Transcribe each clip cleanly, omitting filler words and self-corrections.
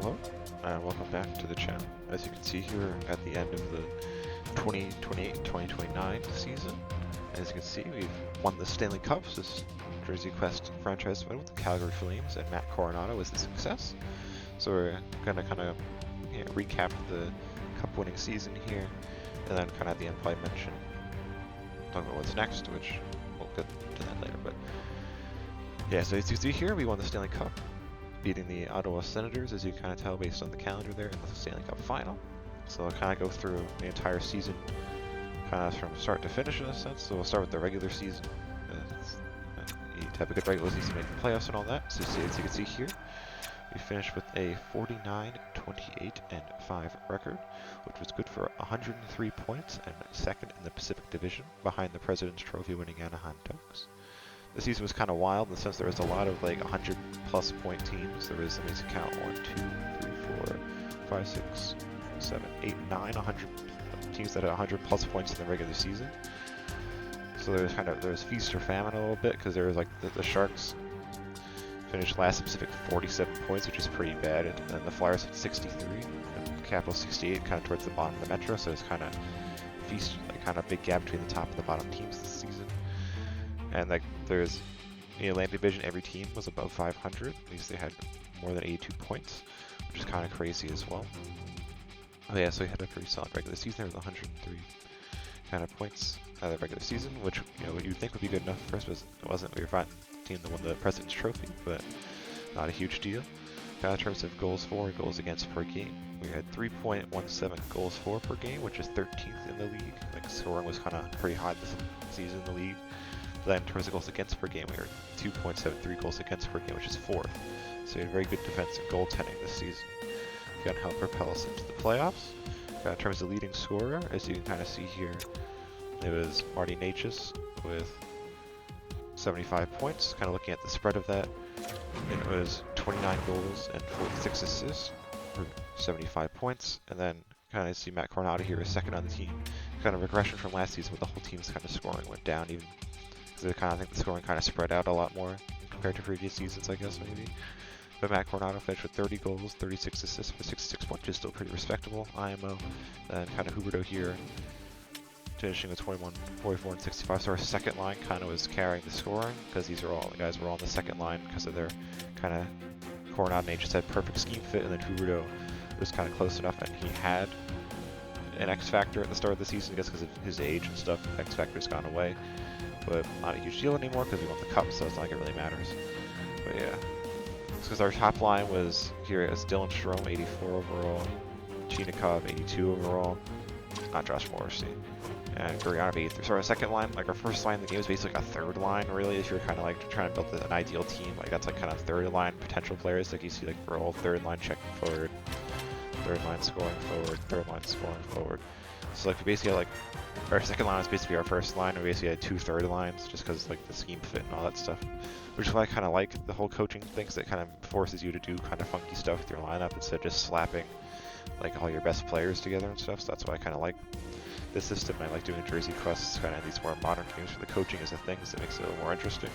Hello, and welcome back to the channel. As you can see here at the end of the 2028-2029 season, as you can see, we've won the Stanley Cups. This Jersey Quest franchise win with the Calgary Flames, and Matt Coronato was the success. So we're going to kind of recap the cup-winning season here, and then kind of at the end probably mention, talk about what's next, which we'll get to that later. But yeah, so as you see here, we won the Stanley Cup, beating the Ottawa Senators, as you kind of tell based on the calendar there, in the Stanley Cup final. So I'll kind of go through the entire season, kind of from start to finish in a sense. So we'll start with the regular season. You need to have a good regular season to make the playoffs and all that. So as you can see here, we finished with a 49-28-5 record, which was good for 103 points and second in the Pacific Division, behind the President's Trophy winning Anaheim Ducks. The season was kind of wild in the sense there was a lot of like 100 plus point teams. There was, let me count, 1, 2, 3, 4, 5, 6, 7, 8, 9, 100 teams that had 100 plus points in the regular season. So there was feast or famine a little bit, because there was like the Sharks finished last in Pacific 47 points, which is pretty bad, and then the Flyers had 63, and Capitals 68, kind of towards the bottom of the Metro. So it's kind of feast, like kind of big gap between the top and the bottom teams this season. And like there's in the Atlantic Division, every team was above 500. At least they had more than 82 points, which is kind of crazy as well. Oh yeah, so we had a pretty solid regular season. There was 103 kind of points out of the regular season, which what you'd think would be good enough for us, but it wasn't. We were fine team that won the President's Trophy, but not a huge deal. Kind of in terms of goals for and goals against per game, we had 3.17 goals for per game, which is 13th in the league. Like scoring was kind of pretty high this season in the league. Then in terms of goals against per game, we were 2.73 goals against per game, which is 4th. So we had very good defensive goaltending this season. Gonna help propel us into the playoffs. In terms of leading scorer, as you can kind of see here, it was Marty Necas with 75 points. Kind of looking at the spread of that, it was 29 goals and 46 assists for 75 points. And then kind of see Matt Coronato here is second on the team. Kind of regression from last season, where the whole team's kind of scoring went down, even because I kind of think the scoring kind of spread out a lot more compared to previous seasons, I guess, maybe. But Matt Coronato finished with 30 goals, 36 assists for 66 points, which is still pretty respectable. IMO, and kind of Huberto here, finishing with 21, 44, and 65. So our second line kind of was carrying the scoring, because the guys were all on the second line because of their kind of Coronato and just had perfect scheme fit, and then Huberto was kind of close enough, and he had an X factor at the start of the season, I guess because of his age and stuff. X factor's gone away, but not a huge deal anymore because we won the cup, so it's not like it really matters. But yeah, it's because our top line was here as Dylan Strome, 84 overall, Chinikov, 82 overall, not Josh Morrissey, and Gurianov, 83. So our second line, like our first line in the game, is basically like a third line, really, if you're kind of like trying to build an ideal team. Like that's like kind of third line potential players. Like you see, like we're all third line checking forward, third line scoring forward, third line scoring forward. So like we basically had like our second line was basically our first line. We basically had 2 third lines just because like the scheme fit and all that stuff. Which is why I kind of like the whole coaching thing, because it kind of forces you to do kind of funky stuff with your lineup instead of just slapping like all your best players together and stuff. So that's why I kind of like this system. I like doing Jersey Quests, kind of these more modern games where the coaching is a thing, so it makes it a little more interesting.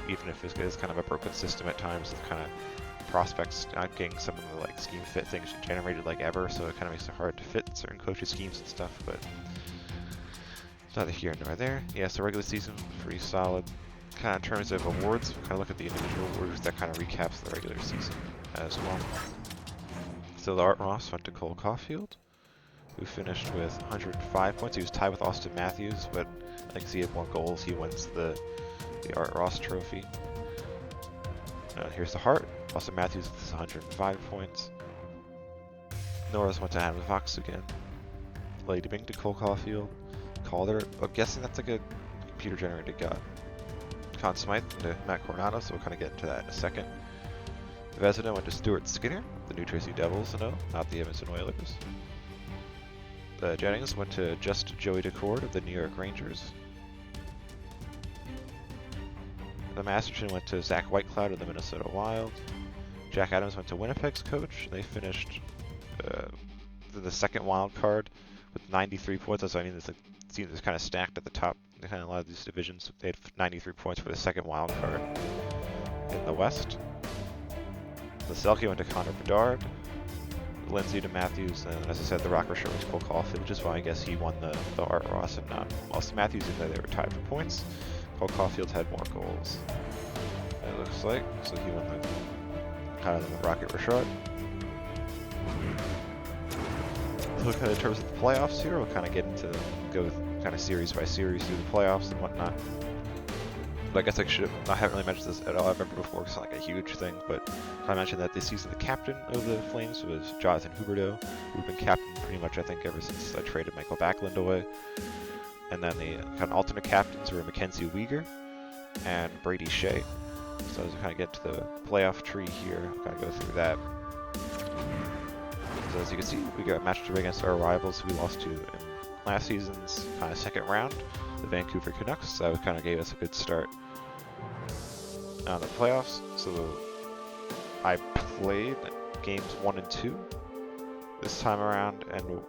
Even if it is kind of a broken system at times, with kind of prospects not getting some of the like scheme fit things generated like ever, so it kind of makes it hard to fit certain coaches' schemes and stuff. But it's neither here nor there. Yeah, so regular season pretty solid. Kind of in terms of awards, we'll kind of look at the individual awards. That kind of recaps the regular season as well. So the Art Ross went to Cole Caulfield, who finished with 105 points. He was tied with Austin Matthews, but I think he had more goals. He wins the Art Ross trophy. Here's the Hart. Austin Matthews with 105 points. Norris went to Adam Fox again. Lady Bing to Cole Caulfield. Calder, I'm guessing that's like a computer-generated guy. Conn Smythe to Matt Coronato, so we'll kind of get into that in a second. Vezina went to Stuart Skinner, the New Jersey Devils, not the Edmonton Oilers. The Jennings went to just Joey Decord of the New York Rangers. The Masterton went to Zach Whitecloud of the Minnesota Wild. Jack Adams went to Winnipeg's coach. They finished the second wild card with 93 points. So I mean, this team is kind of stacked at the top. Kind of a lot of these divisions, they had 93 points for the second wild card in the West. The Selke went to Connor Bedard. Lindsay to Matthews, and as I said, the rocker shirt was Cole Caulfield, which is why I guess he won the Art Ross and not Austin Matthews, even though they were tied for points. Cole Caulfield had more goals, it looks like, so he won the kind of the Rocket Rashad. So kind of in terms of the playoffs here, we'll kind of get into go kind of series by series through the playoffs and whatnot. But I guess I haven't really mentioned this at all ever before, because it's not like a huge thing, but I mentioned that this season the captain of the Flames was Jonathan Huberdeau, who'd been captain pretty much, I think, ever since I traded Michael Backlund away. And then the kind of alternate captains were Mackenzie Weegar and Brady Shea. So as we kind of get to the playoff tree here, I'll kind of go through that. So as you can see, we got matched up against our rivals who we lost to in last season's kind of second round, the Vancouver Canucks. So that kind of gave us a good start on the playoffs. So I played games 1 and 2 this time around and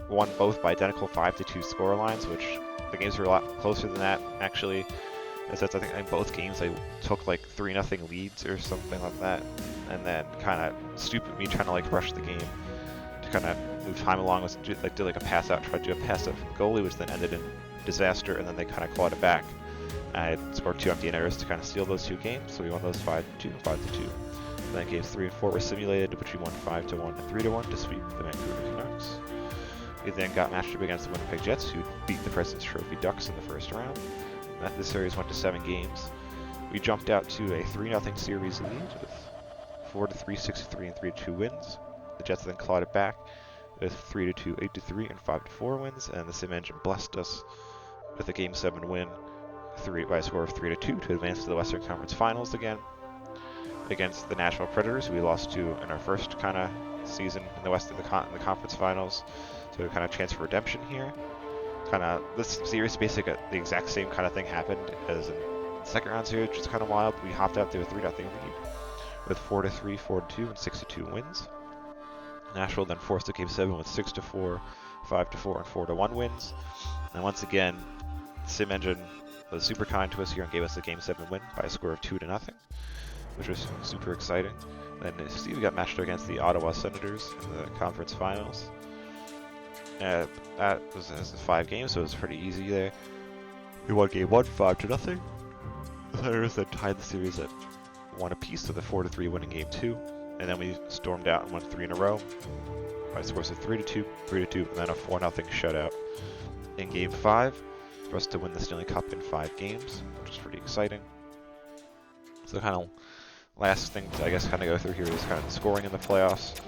won both by identical 5-2 score lines, which the games were a lot closer than that actually. As that's, I think in both games I took like 3-0 leads or something like that, and then kind of stupid me trying to like rush the game to kind of move time along, was did like a pass out, tried to do a pass out from the goalie, which then ended in disaster, and then they kind of clawed it back. I had scored 2 empty netters to kind of steal those 2 games, so we won those 5-2, 5-2. And then games 3 and 4 were simulated, which we won 5-1 and 3-1 to sweep the Vancouver Canucks. We then got matched up against the Winnipeg Jets, who beat the President's Trophy Ducks in the first round. This series went to 7 games. We jumped out to a 3-0 series lead with 4-3, 6-3, and 3-2 wins. The Jets then clawed it back with 3-2, 8-3, and 5-4 wins, and the Sim Engine blessed us with a Game 7 win by a score of 3-2 to advance to the Western Conference Finals again. Against the Nashville Predators, we lost to in our first kind of season in the West of the Conference Finals, so kind of chance for redemption here. Kind of this series, basically the exact same kind of thing happened as in the second round series, which is kind of wild. We hopped out to a 3-0 lead with 4-3, 4-2, and 6-2 wins. Nashville then forced a Game 7 with 6-4, 5-4, and 4-1 wins. And once again, Sim Engine was super kind to us here and gave us a Game 7 win by a score of 2-0, which was super exciting. Then we got matched up against the Ottawa Senators in the conference finals. That was 5 games, so it was pretty easy there. We won Game 1, 5-0. The Senators then tied the series at 1 apiece with a 4-3 winning Game 2, and then we stormed out and won 3 in a row by scores of 3-2, 3-2, and then a 4-0 shutout in Game 5 for us to win the Stanley Cup in 5 games, which is pretty exciting. So kind of last thing to, I guess, kind of go through here is kind of the scoring in the playoffs.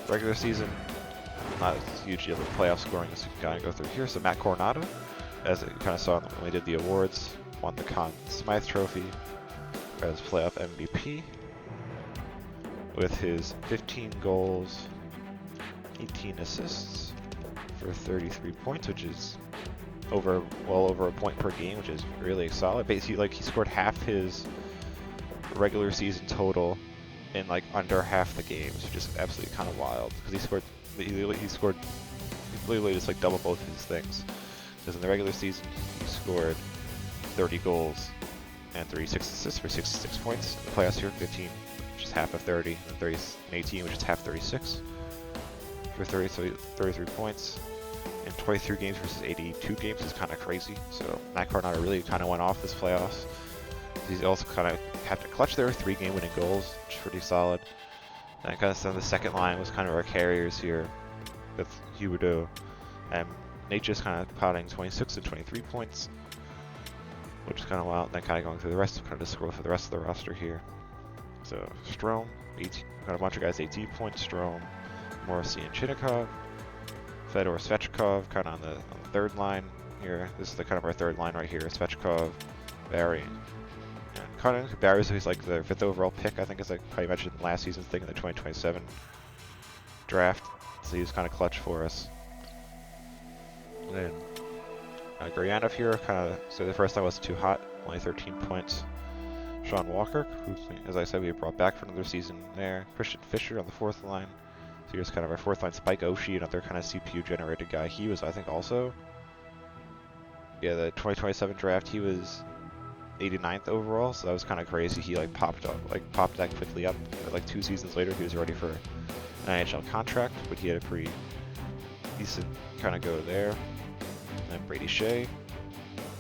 Regular season, not a huge deal, but playoff scoring is kind of go through here. So Matt Coronato, as you kind of saw when we did the awards, won the Conn Smythe Trophy as playoff MVP with his 15 goals, 18 assists for 33 points, which is well over a point per game, which is really solid. Basically, like, he scored half his regular season total in like under half the games, which is absolutely kind of wild, because he scored literally just like double both of his things. Because in the regular season he scored 30 goals and 36 assists for 66 points. In the playoffs here, 15, which is half of 30, and 30 and 18, which is half 36 for 33 points. In 23 games versus 82 games is kind of crazy. So Matt Coronato really kind of went off this playoffs. He's also kind of had to clutch their 3-game winning goals, which is pretty solid. And kind of the second line was kind of our carriers here with Huberdeau and Nate just kind of potting 26 and 23 points, which is kind of wild. And then kind of going through the rest, kind of to scroll for the rest of the roster here. So Strome, 18, got a bunch of guys 18 points. Strome, Morrissey, and Chinnikov. Fedor, Svechkov, kind of on the third line here. This is the kind of our third line right here. Svechkov, Barry, and Cunning. Barry's who's like the 5th overall pick, I think, is like how you mentioned last season's thing in the 2027 draft. So he was kind of clutch for us. And then Gurianov here, kind of, so the first line wasn't too hot, only 13 points. Sean Walker, who, as I said, we brought back for another season there. Christian Fisher on the 4th line. So here's kind of our 4th line. Spike Oshie, another kind of CPU generated guy. He was, I think, also, yeah, the 2027 draft, he was 89th overall, so that was kind of crazy. He like popped that quickly up. Like 2 seasons later, he was ready for an NHL contract, but he had a pretty decent kind of go there. And then Brady Shea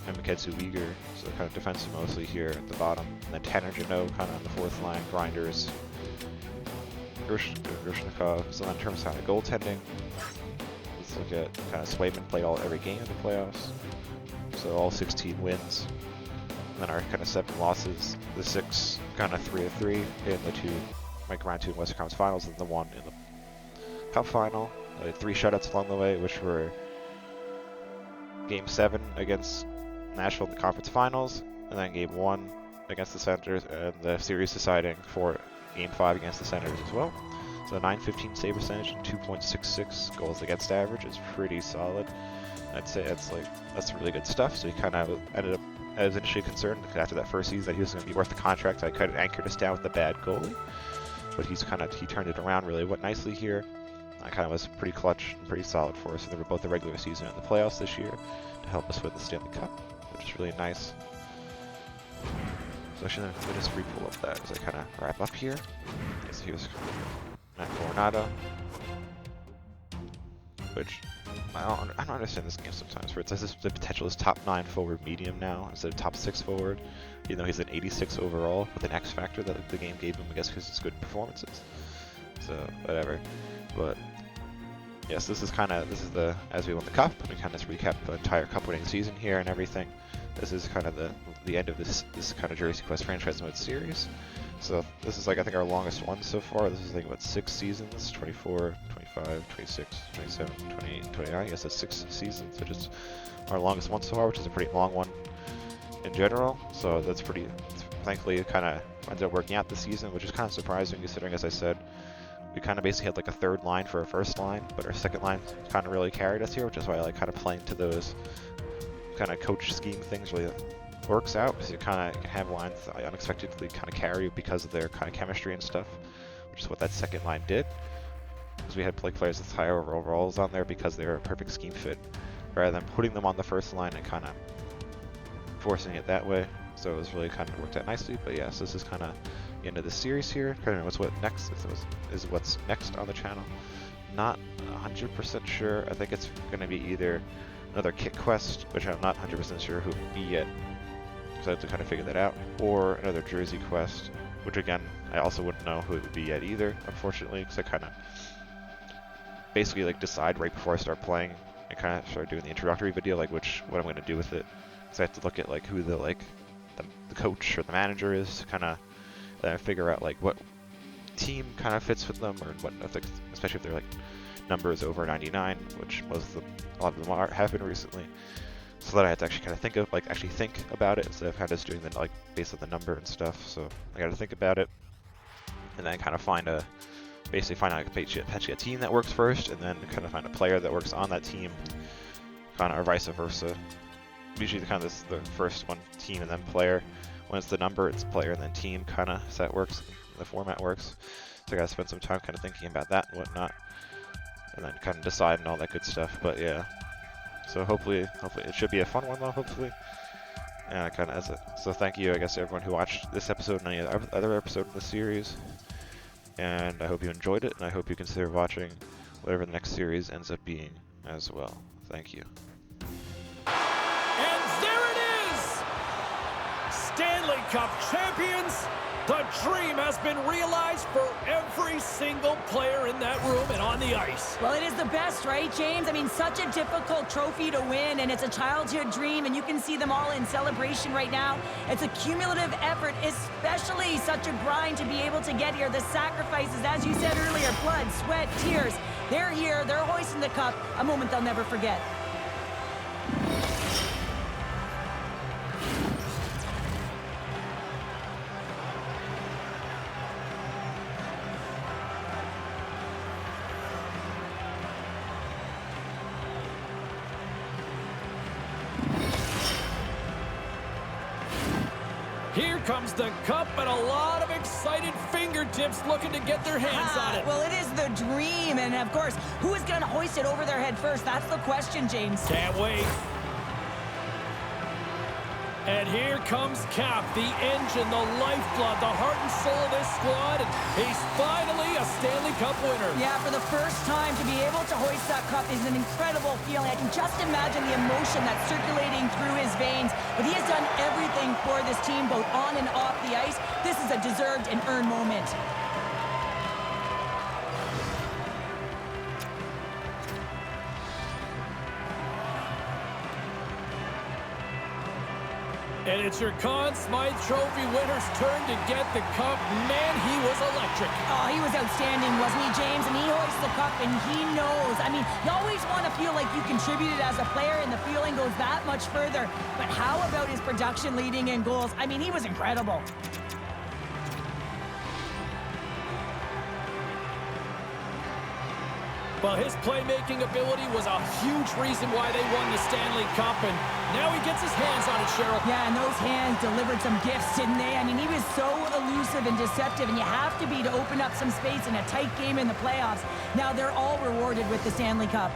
and Maketsu Uyghur, so kind of defensive mostly here at the bottom. And then Tanner Janot kind of on the fourth line, grinders. Grushnikov. So in terms of kind of goaltending, let's look at kind of Swayman played every game in the playoffs. So all 16 wins. And then our kind of 7 losses, the 6 kind of 3-3 in the 2 round 2 in Western Conference Finals, and the 1 in the Cup Final. 3 shutouts along the way, which were Game 7 against Nashville in the Conference Finals, and then Game 1 against the Senators, and the series deciding for Game 5 against the Senators as well. So 915 save percentage and 2.66 goals against average is pretty solid. I'd say that's really good stuff. So he kind of ended up, I was initially concerned after that first season that he was going to be worth the contract. I kind of anchored us down with the bad goalie, but he turned it around really nicely here. I kind of was pretty clutch and pretty solid for us in both the regular season and the playoffs this year to help us win the Stanley Cup, which is really nice. So actually, let me just re-pull up that as I kind of wrap up here. So here's Matthew Coronato, which I don't understand this game sometimes, where it says the potential is top 9 forward medium now instead of top 6 forward, even though he's an 86 overall with an X factor that the game gave him, I guess, because it's good performances. So whatever, but yes, this is the as we won the cup, we kind of just recap the entire cup winning season here and everything. This is kind of the end of this kind of Jersey Quest franchise mode series. So this is like, I think, our longest one so far. This is like, what, 6 seasons? 24, 25, 26, 27, 28, 29. I guess that's 6 seasons, which is our longest one so far, which is a pretty long one in general. So that's pretty, thankfully, it kind of ended up working out this season, which is kind of surprising considering, as I said, we kind of basically had like a third line for our first line, but our second line kind of really carried us here, which is why I like kind of playing to those kind of coach scheme things really works out, because you kind of have lines that unexpectedly kind of carry you because of their kind of chemistry and stuff, which is what that second line did. Because we had players with higher overalls on there because they were a perfect scheme fit, rather than putting them on the first line and kind of forcing it that way. So it was really kind of worked out nicely. But yeah, so this is kind of the end of the series here. Kind of what's next on the channel. Not 100% sure. I think it's going to be either another kit quest, which I'm not 100% sure who it will be yet, so I have to kind of figure that out, or another Jersey quest, which again, I also wouldn't know who it would be yet either, unfortunately, because I kind of basically like decide right before I start playing and kind of start doing the introductory video, like what I'm going to do with it. So I have to look at like who the coach or the manager is to kind of then figure out like what team kind of fits with them, or what, especially if they're like numbers over 99, which a lot of them have been recently. So that I had to actually kind of think about it instead of kind of just doing the like based on the number and stuff. So I got to think about it, and then kind of find out potentially a team that works first, and then kind of find a player that works on that team, kind of, or vice versa. Usually the first one team and then player. When it's the number, it's player and then team, kind of, so that works. The format works. So I got to spend some time kind of thinking about that and whatnot, and then kind of decide and all that good stuff. But yeah. So hopefully it should be a fun one though, hopefully. And so thank you, I guess, to everyone who watched this episode and any other episode in the series. And I hope you enjoyed it, and I hope you consider watching whatever the next series ends up being as well. Thank you. And there it is! Stanley Cup champions! The dream has been realized for every single player in that room and on the ice. Well, it is the best, right, James? I mean, such a difficult trophy to win, and it's a childhood dream, and you can see them all in celebration right now. It's a cumulative effort, especially such a grind to be able to get here. The sacrifices, as you said earlier, blood, sweat, tears. They're here, they're hoisting the cup, a moment they'll never forget. Here comes the cup and a lot of excited fingertips looking to get their hands on it. Well, it is the dream, and of course, who is going to hoist it over their head first? That's the question, James. Can't wait. And here comes Cap, the engine, the lifeblood, the heart and soul of this squad. And he's finally a Stanley Cup winner. Yeah, for the first time to be able to hoist that cup is an incredible feeling. I can just imagine the emotion that's circulating through his veins. But he has done everything for this team, both on and off the ice. This is a deserved and earned moment. And it's your Conn Smythe Trophy winner's turn to get the cup. Man, he was electric. Oh, he was outstanding, wasn't he, James? And he hoists the cup, and he knows. I mean, you always want to feel like you contributed as a player, and the feeling goes that much further. But how about his production leading in goals? I mean, he was incredible. Well, his playmaking ability was a huge reason why they won the Stanley Cup, and now he gets his hands on it, Cheryl. Yeah, and those hands delivered some gifts, didn't they? I mean, he was so elusive and deceptive, and you have to be to open up some space in a tight game in the playoffs. Now they're all rewarded with the Stanley Cup.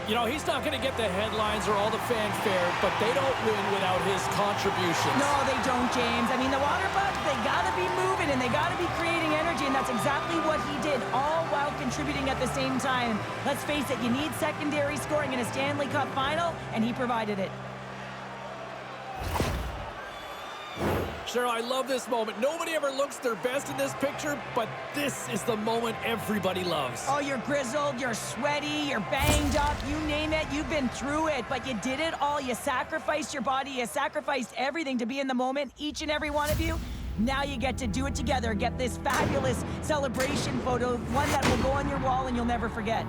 You know, he's not going to get the headlines or all the fanfare, but they don't win without his contributions. No, they don't, James. I mean, the water bucks, they got to be moving, and they got to be creating energy, and that's exactly what he did, all while contributing at the same time. Let's face it, you need secondary scoring in a Stanley Cup final, and he provided it. Cheryl, I love this moment. Nobody ever looks their best in this picture, but this is the moment everybody loves. Oh, you're grizzled, you're sweaty, you're banged up, you name it, you've been through it, but you did it all. You sacrificed your body, you sacrificed everything to be in the moment, each and every one of you. Now you get to do it together, get this fabulous celebration photo, one that will go on your wall and you'll never forget.